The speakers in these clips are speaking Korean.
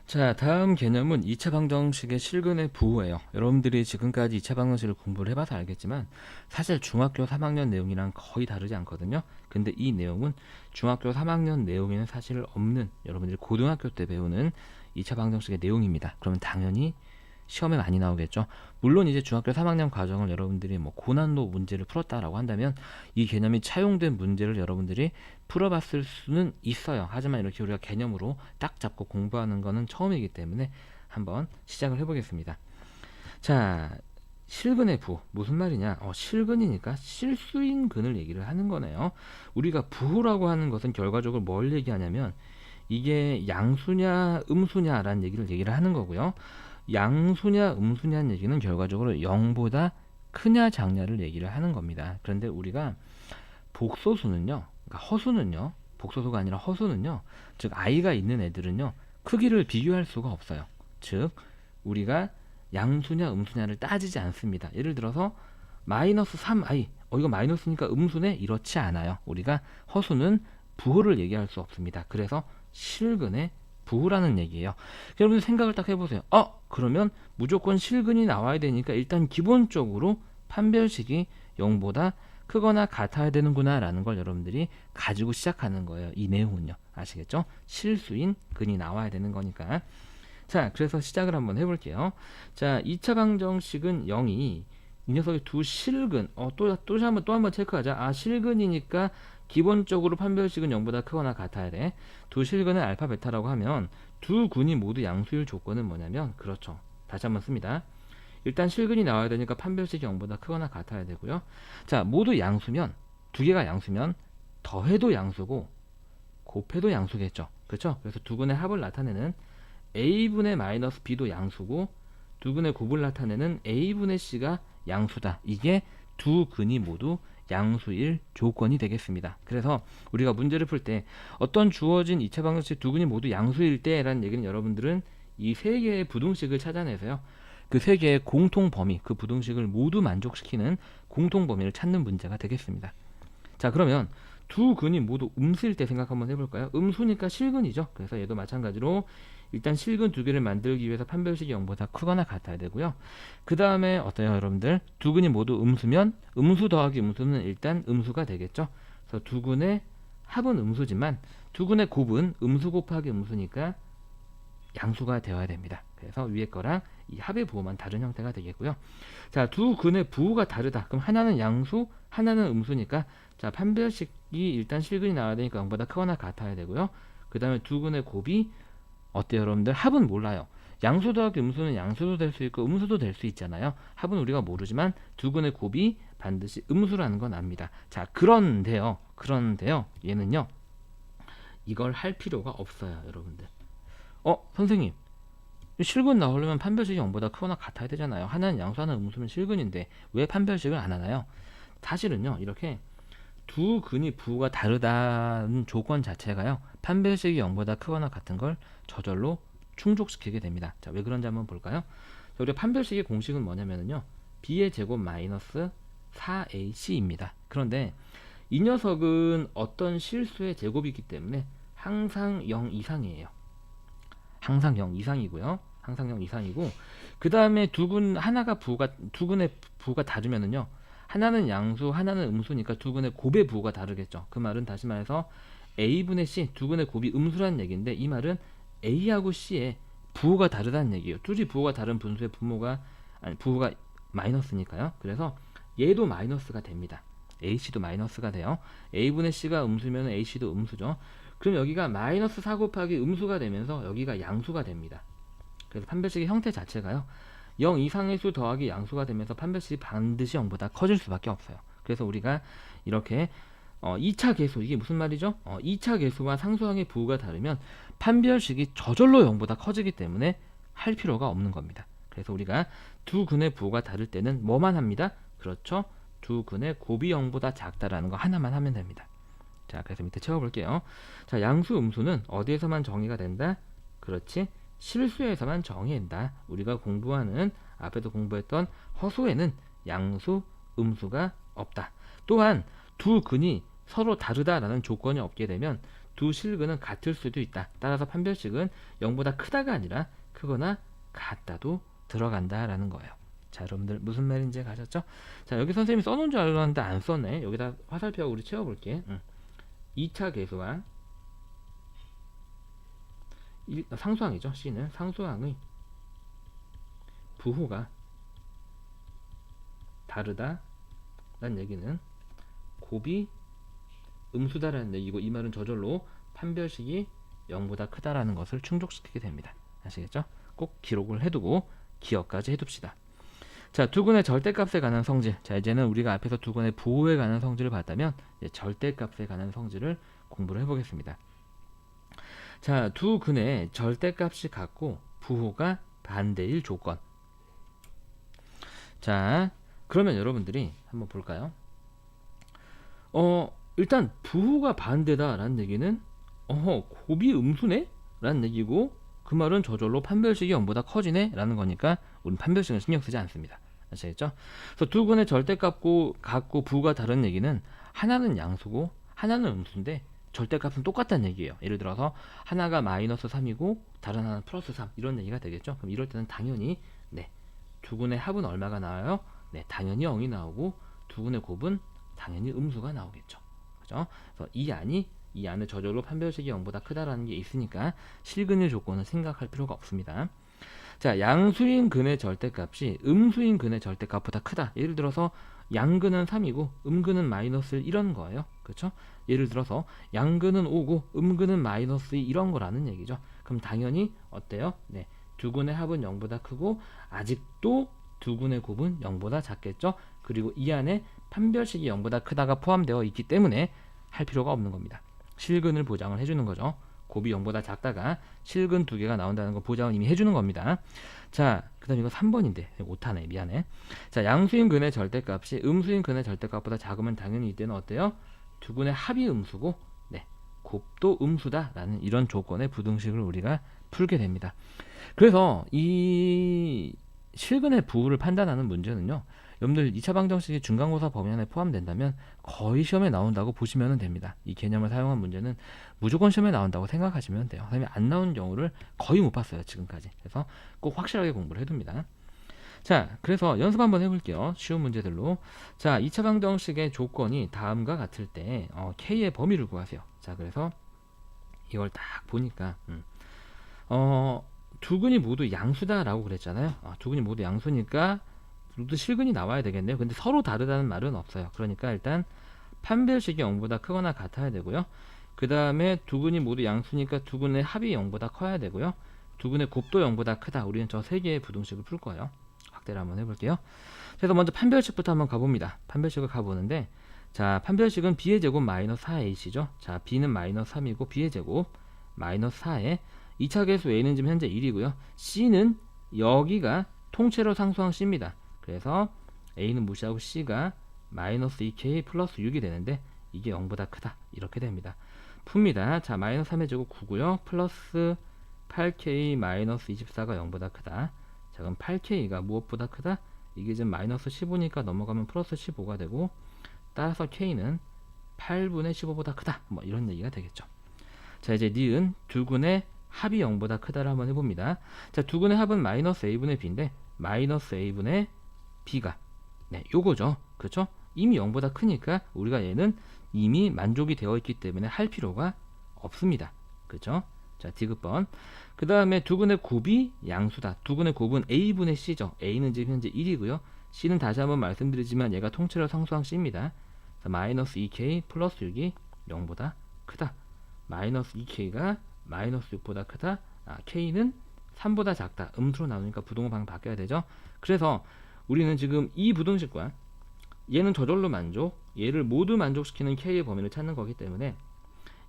자, 다음 개념은 2차 방정식의 실근의 부호예요. 여러분들이 지금까지 2차 방정식을 공부를 해봐서 알겠지만 사실 중학교 3학년 내용이랑 거의 다르지 않거든요. 근데 이 내용은 중학교 3학년 내용에는 사실 없는 여러분들이 고등학교 때 배우는 2차 방정식의 내용입니다. 그러면 당연히 시험에 많이 나오겠죠. 물론 이제 중학교 3학년 과정을 여러분들이 뭐 고난도 문제를 풀었다라고 한다면 이 개념이 차용된 문제를 여러분들이 풀어봤을 수는 있어요. 하지만 이렇게 우리가 개념으로 딱 잡고 공부하는 거는 처음이기 때문에 한번 시작을 해보겠습니다. 자, 실근의 부 무슨 말이냐? 실근이니까 실수인 근을 얘기를 하는 거네요. 우리가 부호라고 하는 것은 결과적으로 뭘 얘기하냐면 이게 양수냐 음수냐라는 얘기를 하는 거고요. 양수냐 음수냐는 얘기는 결과적으로 0보다 크냐 작냐를 얘기를 하는 겁니다. 그런데 우리가 복소수는요, 그러니까 허수는요, 복소수가 아니라 허수는요, 즉 i가 있는 애들은요 크기를 비교할 수가 없어요. 즉 우리가 양수냐 음수냐를 따지지 않습니다. 예를 들어서 마이너스 3i, 이거 마이너스니까 음수네, 이렇지 않아요. 우리가 허수는 부호를 얘기할 수 없습니다. 그래서 실근의 부호라는 얘기예요. 여러분 생각을 딱 해보세요. 그러면 무조건 실근이 나와야 되니까 일단 기본적으로 판별식이 0보다 크거나 같아야 되는구나 라는 걸 여러분들이 가지고 시작하는 거예요. 이 내용은요. 아시겠죠? 실수인 근이 나와야 되는 거니까. 자, 그래서 시작을 한번 해볼게요. 자, 2차 방정식은 0이 이 녀석의 두 실근, 또 한번 체크하자. 실근이니까 기본적으로 판별식은 0보다 크거나 같아야 돼. 두 실근을 알파, 베타라고 하면 두 근이 모두 양수일 조건은 뭐냐면, 그렇죠. 다시 한번 씁니다. 일단 실근이 나와야 되니까 판별식이 0보다 크거나 같아야 되고요. 자, 모두 양수면, 두 개가 양수면 더해도 양수고 곱해도 양수겠죠. 그렇죠? 그래서 두 근의 합을 나타내는 a분의 마이너스 b도 양수고 두 근의 곱을 나타내는 a분의 c가 양수다. 이게 두 근이 모두 양수일 조건이 되겠습니다. 그래서 우리가 문제를 풀 때 어떤 주어진 2차 방정식 두 근이 모두 양수일 때라는 얘기는 여러분들은 이 세 개의 부등식을 찾아내서요. 그 세 개의 공통 범위, 그 부등식을 모두 만족시키는 공통 범위를 찾는 문제가 되겠습니다. 자, 그러면 두 근이 모두 음수일 때 생각 한번 해볼까요? 음수니까 실근이죠. 그래서 얘도 마찬가지로 일단 실근 두 개를 만들기 위해서 판별식이 0보다 크거나 같아야 되고요. 그 다음에 어때요, 여러분들? 두 근이 모두 음수면 음수 더하기 음수는 일단 음수가 되겠죠. 그래서 두 근의 합은 음수지만 두 근의 곱은 음수 곱하기 음수니까 양수가 되어야 됩니다. 그래서 위에 거랑 이 합의 부호만 다른 형태가 되겠고요. 자, 두 근의 부호가 다르다. 그럼 하나는 양수, 하나는 음수니까 자, 판별식이 일단 실근이 나와야 되니까 0보다 크거나 같아야 되고요. 그 다음에 두 근의 곱이 어때요, 여러분들? 합은 몰라요. 양수 더하기 음수는 양수도 될 수 있고 음수도 될 수 있잖아요. 합은 우리가 모르지만 두 근의 곱이 반드시 음수라는 건 압니다. 자, 그런데요. 얘는요. 이걸 할 필요가 없어요, 여러분들. 선생님, 실근 나오려면 판별식이 0보다 크거나 같아야 되잖아요. 하나는 양수, 하나는 음수면 실근인데 왜 판별식을 안 하나요? 사실은요, 이렇게 두 근이 부호가 다르다는 조건 자체가요, 판별식이 0보다 크거나 같은 걸 저절로 충족시키게 됩니다. 자, 왜 그런지 한번 볼까요? 자, 우리가 판별식의 공식은 뭐냐면요, b의 제곱 마이너스 4ac입니다. 그런데 이 녀석은 어떤 실수의 제곱이기 때문에 항상 0 이상이에요. 항상 0 이상이고요. 항상 0 이상이고, 그 다음에 두 근의 부호가 다르면은요, 하나는 양수, 하나는 음수니까 두 근의 곱의 부호가 다르겠죠. 그 말은 다시 말해서 a분의 c, 두 근의 곱이 음수라는 얘기인데, 이 말은 a하고 c의 부호가 다르다는 얘기예요. 둘이 부호가 다른 분수의 부호가 마이너스니까요. 그래서 얘도 마이너스가 됩니다. ac도 마이너스가 돼요. a분의 c가 음수면 ac도 음수죠. 그럼 여기가 마이너스 4 곱하기 음수가 되면서 여기가 양수가 됩니다. 그래서 판별식의 형태 자체가요, 0 이상의 수 더하기 양수가 되면서 판별식이 반드시 0보다 커질 수밖에 없어요. 그래서 우리가 이렇게 2차 계수, 이게 무슨 말이죠? 2차 계수와 상수항의 부호가 다르면 판별식이 저절로 0보다 커지기 때문에 할 필요가 없는 겁니다. 그래서 우리가 두 근의 부호가 다를 때는 뭐만 합니다? 그렇죠. 두 근의 곱이 0보다 작다라는 거 하나만 하면 됩니다. 자, 그래서 밑에 채워볼게요. 자, 양수, 음수는 어디에서만 정의가 된다? 그렇지. 실수에서만 정의된다. 우리가 공부하는, 앞에도 공부했던 허수에는 양수, 음수가 없다. 또한 두 근이 서로 다르다라는 조건이 없게 되면 두 실근은 같을 수도 있다. 따라서 판별식은 0보다 크다가 아니라 크거나 같다도 들어간다라는 거예요. 자, 여러분들 무슨 말인지 가셨죠? 자, 여기 선생님이 써놓은 줄 알았는데 안 썼네. 여기다 화살표하고 우리 채워볼게. 2차 계수와 상수항이죠. C는 상수항의 부호가 다르다 라는 얘기는 곱이 음수다라는 얘기고, 이 말은 저절로 판별식이 0보다 크다라는 것을 충족시키게 됩니다. 아시겠죠? 꼭 기록을 해두고 기억까지 해둡시다. 자, 두근의 절대값에 관한 성질. 자, 이제는 우리가 앞에서 두근의 부호에 관한 성질을 봤다면 이제 절대값에 관한 성질을 공부를 해보겠습니다. 자, 두 근의 절대값이 같고 부호가 반대일 조건. 자, 그러면 여러분들이 한번 볼까요? 일단 부호가 반대다라는 얘기는 곱이 음수네? 라는 얘기고, 그 말은 저절로 판별식이 0보다 커지네? 라는 거니까 우리는 판별식은 신경 쓰지 않습니다. 아시겠죠? 그래서 두 근의 절대값고 같고 부호가 다른 얘기는 하나는 양수고 하나는 음수인데 절대값은 똑같다는 얘기예요. 예를 들어서 하나가 마이너스 3이고 다른 하나는 플러스 3, 이런 얘기가 되겠죠. 그럼 이럴 때는 당연히 두 근의 합은 얼마가 나와요? 당연히 0이 나오고 두 근의 곱은 당연히 음수가 나오겠죠. 그죠? 그래서 이 안에 저절로 판별식이 0보다 크다라는 게 있으니까 실근의 조건은 생각할 필요가 없습니다. 자, 양수인 근의 절대값이 음수인 근의 절대값보다 크다. 예를 들어서 양근은 3이고 음근은 마이너스 1, 이런 거예요. 그렇죠? 예를 들어서 양근은 5고 음근은 마이너스 2, 이런 거라는 얘기죠. 그럼 당연히 어때요? 두 근의 합은 0보다 크고 아직도 두 근의 곱은 0보다 작겠죠. 그리고 이 안에 판별식이 0보다 크다가 포함되어 있기 때문에 할 필요가 없는 겁니다. 실근을 보장을 해주는 거죠. 곱이 0보다 작다가 실근 두 개가 나온다는 거 보장을 이미 해주는 겁니다. 자, 그 다음 이거 3번인데 못하네, 미안해. 자, 양수인 근의 절대값이 음수인 근의 절대값보다 작으면 당연히 이때는 어때요? 두 근의 합이 음수고 곱도 음수다 라는 이런 조건의 부등식을 우리가 풀게 됩니다. 그래서 이 실근의 부호를 판단하는 문제는요, 여러분들 2차 방정식이 중간고사 범위 안에 포함된다면 거의 시험에 나온다고 보시면 됩니다. 이 개념을 사용한 문제는 무조건 시험에 나온다고 생각하시면 돼요. 선생님이 안 나온 경우를 거의 못 봤어요, 지금까지. 그래서 꼭 확실하게 공부를 해둡니다. 자, 그래서 연습 한번 해볼게요. 쉬운 문제들로. 자, 2차 방정식의 조건이 다음과 같을 때 K의 범위를 구하세요. 자, 그래서 이걸 딱 보니까 두 근이 모두 양수다라고 그랬잖아요. 두 근이 모두 양수니까 모두 실근이 나와야 되겠네요. 근데 서로 다르다는 말은 없어요. 그러니까 일단 판별식이 0보다 크거나 같아야 되고요. 그 다음에 두 근이 모두 양수니까 두 근의 합이 0보다 커야 되고요. 두 근의 곱도 0보다 크다. 우리는 저 세 개의 부등식을 풀 거예요. 확대를 한번 해볼게요. 그래서 먼저 판별식부터 한번 가봅니다. 판별식을 가보는데, 자, 판별식은 b의 제곱 마이너스 4ac죠. 자, b는 마이너스 3이고 b의 제곱 마이너스 4에 2차 계수 a는 지금 현재 1이고요. c는 여기가 통째로 상수항 c입니다. 그래서 a는 무시하고 c가 마이너스 2k 플러스 6이 되는데 이게 0보다 크다. 이렇게 됩니다. 풉니다. 자, 마이너스 3의 제곱 9고요. 플러스 8k 마이너스 24가 0보다 크다. 자, 그럼 8k가 무엇보다 크다? 이게 지금 마이너스 15니까 넘어가면 플러스 15가 되고, 따라서 k는 8분의 15보다 크다. 뭐 이런 얘기가 되겠죠. 자, 이제 니은 두 근의 합이 0보다 크다를 한번 해봅니다. 자, 두 근의 합은 마이너스 a분의 b인데 마이너스 a분의 b가 요거죠. 그렇죠? 이미 0보다 크니까 우리가 얘는 이미 만족이 되어 있기 때문에 할 필요가 없습니다. 그렇죠? 자, 디귿번. 그 다음에 두 근의 곱이 양수다. 두 근의 곱은 a분의 c죠. a는 지금 현재 1이고요. c는 다시 한번 말씀드리지만 얘가 통째로 상수항 c입니다. 마이너스 2k 플러스 6이 0보다 크다. 마이너스 2k가 마이너스 6보다 크다. k는 3보다 작다. 음수로 나오니까 부등호 방향 바뀌어야 되죠. 그래서 우리는 지금 이 부등식과 얘는 저절로 만족, 얘를 모두 만족시키는 k의 범위를 찾는 거기 때문에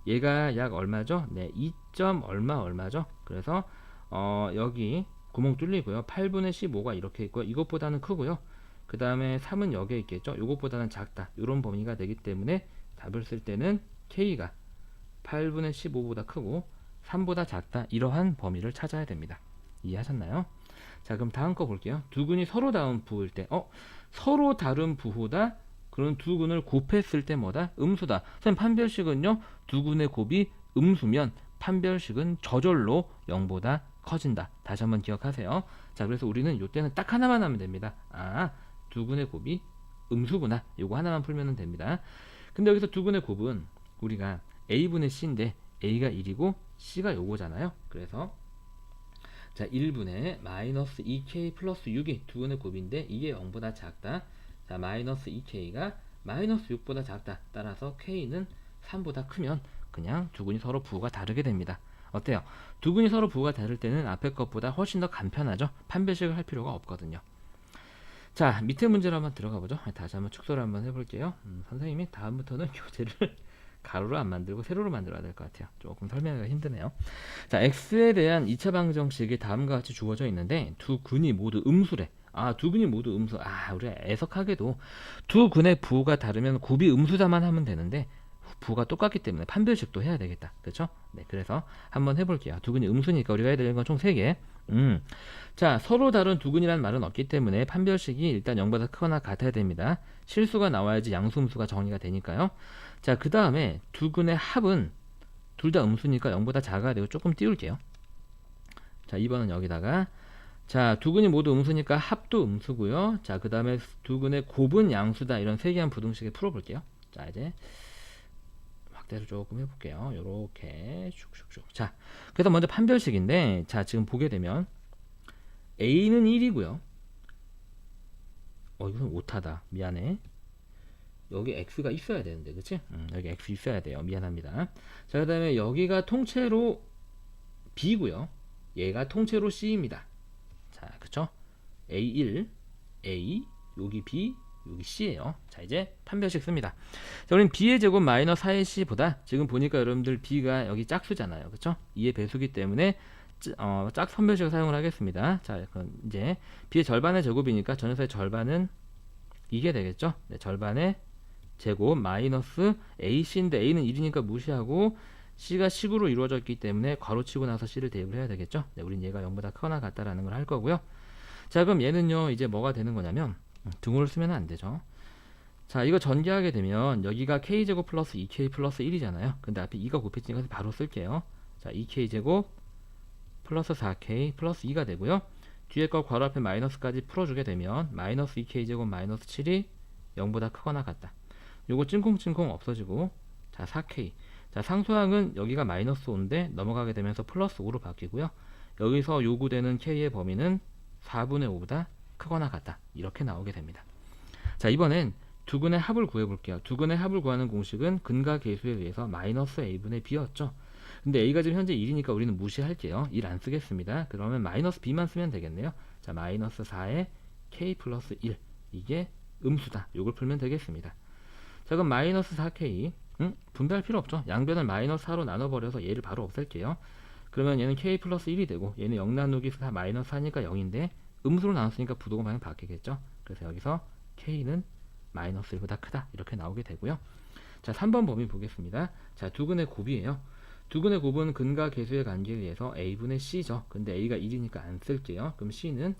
얘가 약 얼마죠? 2. 얼마죠? 그래서 여기 구멍 뚫리고요. 8분의 15가 이렇게 있고요. 이것보다는 크고요. 그 다음에 3은 여기에 있겠죠. 이것보다는 작다. 이런 범위가 되기 때문에 답을 쓸 때는 k가 8분의 15보다 크고 3보다 작다. 이러한 범위를 찾아야 됩니다. 이해하셨나요? 자, 그럼 다음 거 볼게요. 두 근이 서로 다른 부호일 때 서로 다른 부호다. 그런 두 근을 곱했을 때 뭐다? 음수다. 선생님, 판별식은요, 두 근의 곱이 음수면 판별식은 저절로 0보다 커진다. 다시 한번 기억하세요. 자, 그래서 우리는 이때는 딱 하나만 하면 됩니다. 아, 두근의 곱이 음수구나. 요거 하나만 풀면 됩니다. 근데 여기서 두근의 곱은 우리가 a분의 c인데 a가 1이고 c가 요거잖아요. 그래서 자, 1분의 마이너스 2k 플러스 6이 두근의 곱인데 이게 0보다 작다. 자, 마이너스 2k가 마이너스 6보다 작다. 따라서 k는 3보다 크면 그냥 두근이 서로 부호가 다르게 됩니다. 어때요? 두근이 서로 부호가 다를 때는 앞에 것보다 훨씬 더 간편하죠. 판별식을 할 필요가 없거든요. 자, 밑에 문제로 한번 들어가 보죠. 다시 한번 축소를 한번 해볼게요. 선생님이 다음부터는 교재를 가로로 안 만들고 세로로 만들어야 될 것 같아요. 조금 설명하기가 힘드네요. 자, x에 대한 2차 방정식이 다음과 같이 주어져 있는데 두 근이 모두 음수래. 아, 두 근이 모두 음수. 아, 우리가 애석하게도 두 근의 부호가 다르면 곱이 음수다만 하면 되는데 부호가 똑같기 때문에 판별식도 해야 되겠다. 그렇죠? 네, 그래서 한번 해볼게요. 두 근이 음수니까 우리가 해야 되는 건 총 3개. 자, 서로 다른 두 근이라는 말은 없기 때문에 판별식이 일단 0보다 크거나 같아야 됩니다. 실수가 나와야지 양수음수가 정의가 되니까요. 자, 그 다음에 두 근의 합은 둘 다 음수니까 0보다 작아야 되고 조금 띄울게요. 자, 2번은 여기다가 자, 두 근이 모두 음수니까 합도 음수고요. 자, 그 다음에 두 근의 곱은 양수다. 이런 세개한 부등식을 풀어볼게요. 자, 이제 확대를 조금 해볼게요. 요렇게 슉슉슉. 자, 그래서 먼저 판별식인데 자, 지금 보게 되면 a는 1이고요. 이건 오타다. 미안해. 여기 x가 있어야 되는데, 그치? 여기 x 있어야 돼요. 미안합니다. 자, 그 다음에 여기가 통째로 b고요. 얘가 통째로 c입니다. 자, 그쵸? a1, a, 여기 b, 여기 c예요. 자, 이제 판별식 씁니다. 자, 우리는 b의 제곱 마이너스 4의 c보다 지금 보니까 여러분들 b가 여기 짝수잖아요. 그쵸? 2의 배수기 때문에 짝 판별식을 사용을 하겠습니다. 자, 그럼 이제 b의 절반의 제곱이니까 전체의 절반은 이게 되겠죠? 네, 절반의 제곱 마이너스 ac인데 a는 1이니까 무시하고 c가 10으로 이루어졌기 때문에 괄호치고 나서 c를 대입을 해야 되겠죠? 네, 우린 얘가 0보다 크거나 같다라는 걸 할 거고요. 자, 그럼 얘는요 이제 뭐가 되는 거냐면 등호를 쓰면 안 되죠. 자, 이거 전개하게 되면 여기가 k제곱 플러스 2k 플러스 1이잖아요. 근데 앞에 2가 곱해지니까 바로 쓸게요. 자, 2k제곱 플러스 4k 플러스 2가 되고요. 뒤에 거 괄호 앞에 마이너스까지 풀어주게 되면 마이너스 2k제곱 마이너스 7이 0보다 크거나 같다. 요거 찡콩찡콩 없어지고 자, 4k. 자, 상수항은 여기가 마이너스 5인데 넘어가게 되면서 플러스 5로 바뀌고요. 여기서 요구되는 k의 범위는 4분의 5보다 크거나 같다. 이렇게 나오게 됩니다. 자, 이번엔 두 근의 합을 구해볼게요. 두 근의 합을 구하는 공식은 근과 계수에 의해서 마이너스 a분의 b였죠. 근데 a가 지금 현재 1이니까 우리는 무시할게요. 1 안 쓰겠습니다. 그러면 마이너스 b만 쓰면 되겠네요. 자, 마이너스 4에 k 플러스 1. 이게 음수다. 요걸 풀면 되겠습니다. 자, 그럼 마이너스 4k 분배할 필요 없죠. 양변을 마이너스 4로 나눠버려서 얘를 바로 없앨게요. 그러면 얘는 k 플러스 1이 되고 얘는 0 나누기 4 마이너스 4니까 0인데 음수로 나눴으니까 부동호 방향 바뀌겠죠. 그래서 여기서 k는 마이너스 1보다 크다. 이렇게 나오게 되고요. 자, 3번 범위 보겠습니다. 자, 두 근의 곱이에요. 두 근의 곱은 근과 계수의 관계에 의해서 a분의 c죠. 근데 a가 1이니까 안 쓸게요. 그럼 c는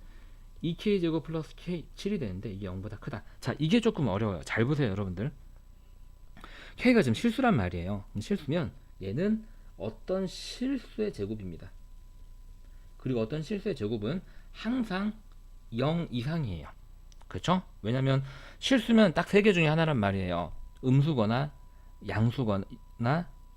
2k제곱 플러스 k 7이 되는데 이게 0보다 크다. 자, 이게 조금 어려워요. 잘 보세요, 여러분들. k가 지금 실수란 말이에요. 실수면 얘는 어떤 실수의 제곱입니다. 그리고 어떤 실수의 제곱은 항상 0 이상이에요. 그렇죠? 왜냐면 실수면 딱 3개 중에 하나란 말이에요. 음수거나 양수거나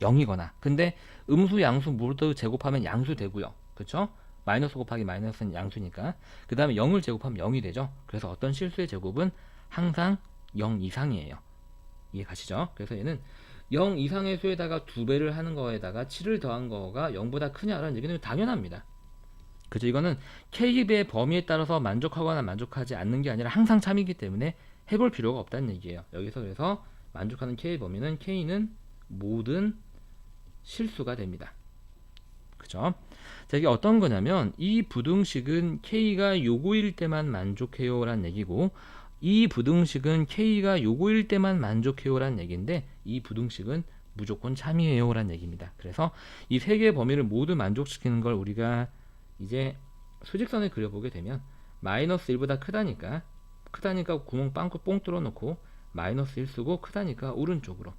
0이거나. 근데 음수 양수 모두 제곱하면 양수 되고요. 그렇죠? 마이너스 곱하기 마이너스는 양수니까. 그 다음에 0을 제곱하면 0이 되죠. 그래서 어떤 실수의 제곱은 항상 0 이상이에요. 이해 가시죠? 그래서 얘는 0 이상의 수에다가 2배를 하는 거에다가 7을 더한 거가 0보다 크냐라는 얘기는 당연합니다. 그죠? 이거는 k의 범위에 따라서 만족하거나 만족하지 않는 게 아니라 항상 참이기 때문에 해볼 필요가 없다는 얘기예요. 여기서 그래서 만족하는 k의 범위는 k는 모든 실수가 됩니다. 그죠? 자, 이게 어떤 거냐면 이 부등식은 k가 요거일 때만 만족해요 라는 얘기고 이 부등식은 k가 요거일 때만 만족해요 라는 얘기인데 이 부등식은 무조건 참이에요 라는 얘기입니다. 그래서 이 세 개의 범위를 모두 만족시키는 걸 우리가 이제 수직선을 그려보게 되면 마이너스 1보다 크다니까 구멍 빵꾸 뽕 뚫어 놓고 마이너스 1 쓰고 크다니까 오른쪽으로,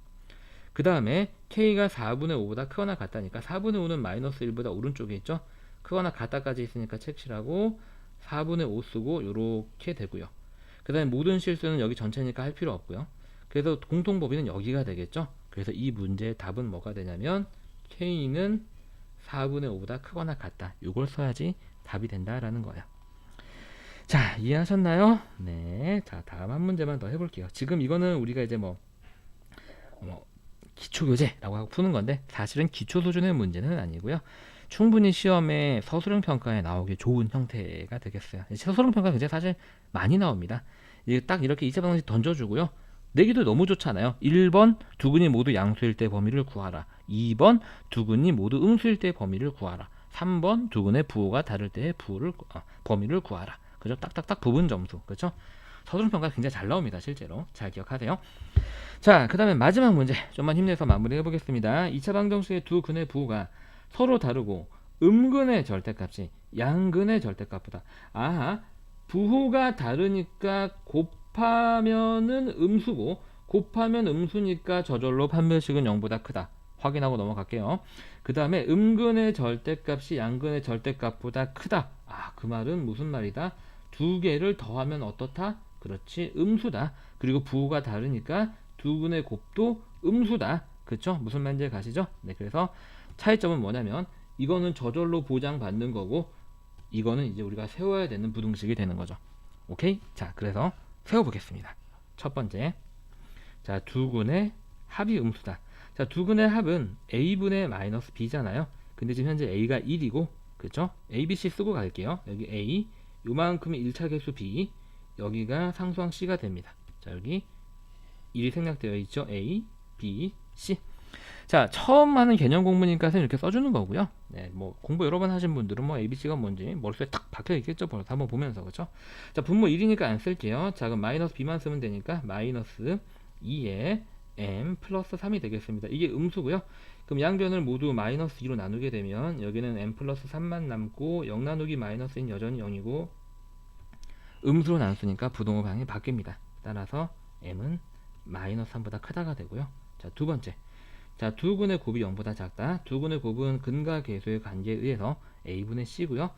그 다음에 k가 4분의 5보다 크거나 같다니까 4분의 5는 마이너스 1보다 오른쪽에 있죠. 크거나 같다까지 있으니까 체크하고 4분의 5 쓰고 요렇게 되고요. 그 다음에 모든 실수는 여기 전체니까 할 필요 없고요. 그래서 공통범위는 여기가 되겠죠. 그래서 이 문제의 답은 뭐가 되냐면 k는 4분의 5보다 크거나 같다. 이걸 써야지 답이 된다라는 거예요. 자, 이해하셨나요? 네. 자, 다음 한 문제만 더 해볼게요. 지금 이거는 우리가 이제 뭐 기초교재라고 하고 푸는 건데 사실은 기초 수준의 문제는 아니고요. 충분히 시험에 서술형 평가에 나오기 좋은 형태가 되겠어요. 서술형 평가 굉장히 사실 많이 나옵니다. 이게 딱 이렇게 2차 방정식 던져주고요. 내기도 너무 좋잖아요. 1번 두근이 모두 양수일 때 범위를 구하라. 2번 두근이 모두 음수일 때 범위를 구하라. 3번 두근의 부호가 다를 때의 범위를 구하라. 그죠? 딱딱딱 부분 점수. 그렇죠? 서술형 평가 굉장히 잘 나옵니다. 실제로. 잘 기억하세요. 자, 그 다음에 마지막 문제 좀만 힘내서 마무리 해보겠습니다. 2차 방정식의 두 근의 부호가 서로 다르고 음근의 절대값이 양근의 절대값보다 부호가 다르니까 곱하면은 음수고 곱하면 음수니까 저절로 판별식은 0보다 크다. 확인하고 넘어갈게요. 그 다음에 음근의 절대값이 양근의 절대값보다 크다. 그 말은 무슨 말이다? 두 개를 더하면 어떻다? 그렇지, 음수다. 그리고 부호가 다르니까 두 근의 곱도 음수다. 그쵸? 무슨 말인지 가시죠? 네, 그래서 차이점은 뭐냐면 이거는 저절로 보장받는 거고 이거는 이제 우리가 세워야 되는 부등식이 되는 거죠. 오케이? 자, 그래서 세워보겠습니다. 첫 번째, 자, 두 근의 합이 음수다. 자, 두 근의 합은 a분의 마이너스 b잖아요. 근데 지금 현재 a가 1이고 그쵸? a, b, c 쓰고 갈게요. 여기 a, 요만큼이 1차 개수 b, 여기가 상수항 c가 됩니다. 자, 여기 1이 생략되어 있죠. a, b, c. 자, 처음 하는 개념 공부니까 이렇게 써주는 거고요. 네, 뭐 공부 여러 번 하신 분들은 뭐 ABC가 뭔지 머릿속에 딱 박혀 있겠죠. 벌써 한번 보면서. 그렇죠? 자, 분모 1이니까 안 쓸게요. 자, 그럼 마이너스 b만 쓰면 되니까 마이너스 2에 m 플러스 3이 되겠습니다. 이게 음수고요. 그럼 양변을 모두 마이너스 2로 나누게 되면 여기는 m 플러스 3만 남고 0 나누기 마이너스는 여전히 0이고 음수로 나눴으니까 부동호 방향이 바뀝니다. 따라서 m은 마이너스 3보다 크다가 되고요. 자, 두 번째. 자, 두 근의 곱이 0보다 작다. 두 근의 곱은 근과 계수의 관계에 의해서 a분의 c고요.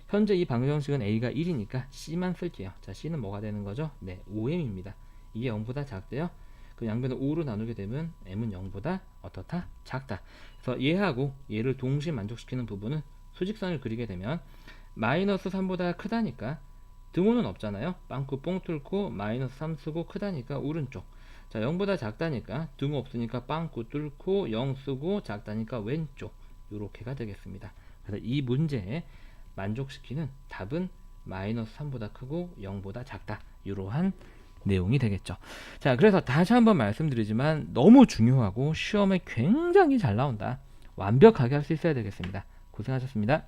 현재 이 방정식은 a가 1이니까 c만 쓸게요. 자, c는 뭐가 되는 거죠? 네, 5m입니다. 이게 0보다 작대요. 그 양변을 5로 나누게 되면 m은 0보다 어떻다? 작다. 그래서 얘하고 얘를 동시에 만족시키는 부분은 수직선을 그리게 되면 마이너스 3보다 크다니까 등호는 없잖아요. 빵꾸 뽕 뚫고 마이너스 3 쓰고 크다니까 오른쪽. 자, 0보다 작다니까 등호 없으니까 빵꾸 뚫고 0 쓰고 작다니까 왼쪽. 요렇게가 되겠습니다. 그래서 이 문제에 만족시키는 답은 마이너스 3보다 크고 0보다 작다. 이러한 내용이 되겠죠. 자, 그래서 다시 한번 말씀드리지만 너무 중요하고 시험에 굉장히 잘 나온다. 완벽하게 할 수 있어야 되겠습니다. 고생하셨습니다.